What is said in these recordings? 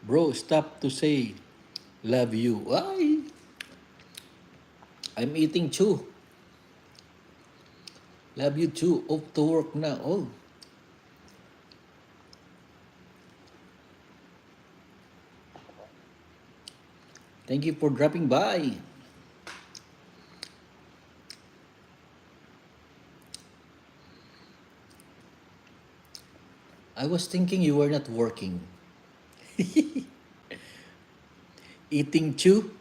Bro, stop to say love you. Why? I'm eating too. Love you too. Off to work na. Oh. Thank you for dropping by. I was thinking you were not working. Eating chew?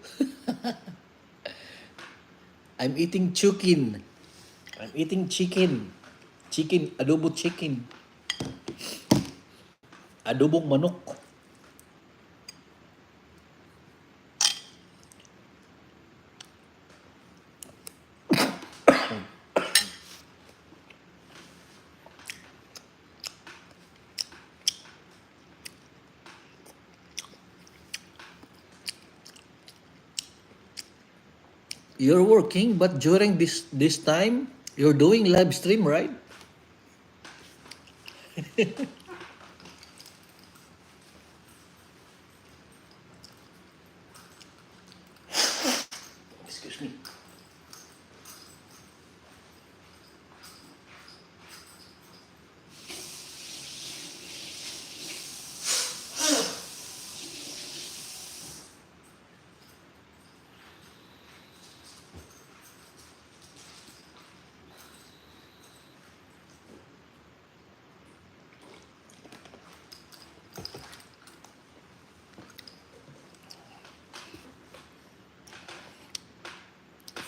I'm eating chicken. I'm eating chicken. Chicken, adobo chicken. Adobong manok. You're working, but during this time, you're doing live stream, right? Excuse me.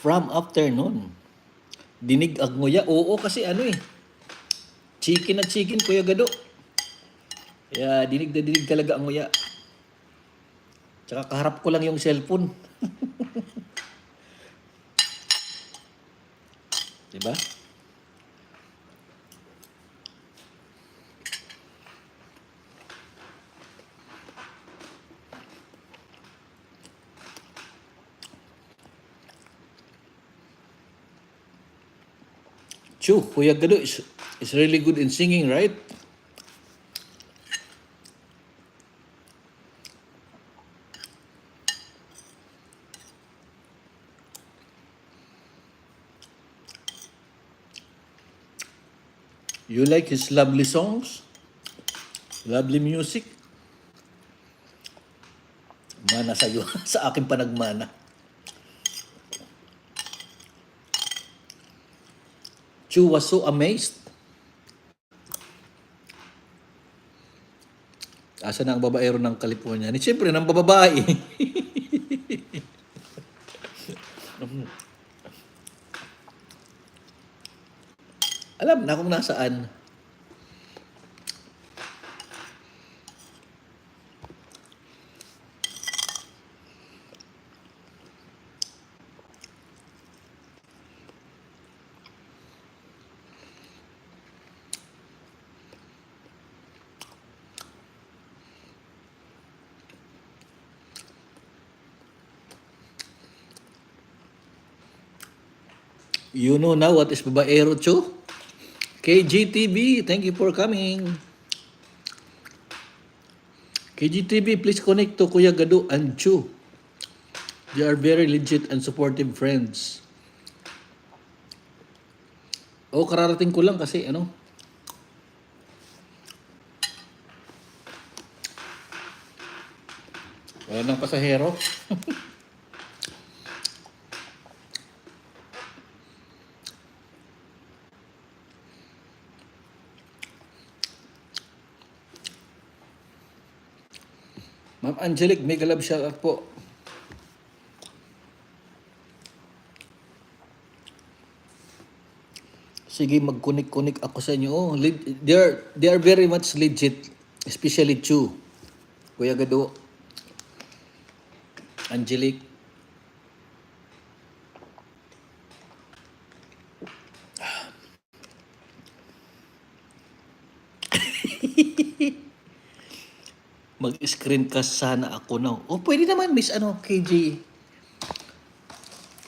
From afternoon. Dinig ag nguya. Oo, kasi ano eh. Chicken na chicken, Kuya Gado. Kaya dinig na dinig talaga ang nguya. Tsaka kaharap ko lang yung cellphone. Diba? Chu, Kuya Gado is really good in singing, right? You like his lovely songs? Lovely music? Mana sa'yo. Sa akin pa nagmana. Chu was so amazed. Asa na ang babaero ng California? Ni siyempre, ng bababae. Alam na kung nasaan. You know now what is babaero, Chu? KGTV, thank you for coming. KGTV, please connect to Kuya Gado and Chu. They are very legit and supportive friends. Oh, kararating ko lang kasi ano. Wala nang pasahero. Ma'am Angelic, mega love shout out po. Sige, mag-connect ako sa inyo. Oh, they are very much legit, especially Chu, Kuya Gado, Angelic. Mag-screencast sana ako now. Oh, pwede naman, Miss KJ.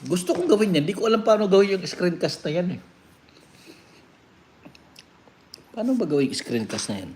Gusto kong gawin yan. Di ko alam paano gawin yung screencast na yan eh. Paano ba gawin yung screencast na yan?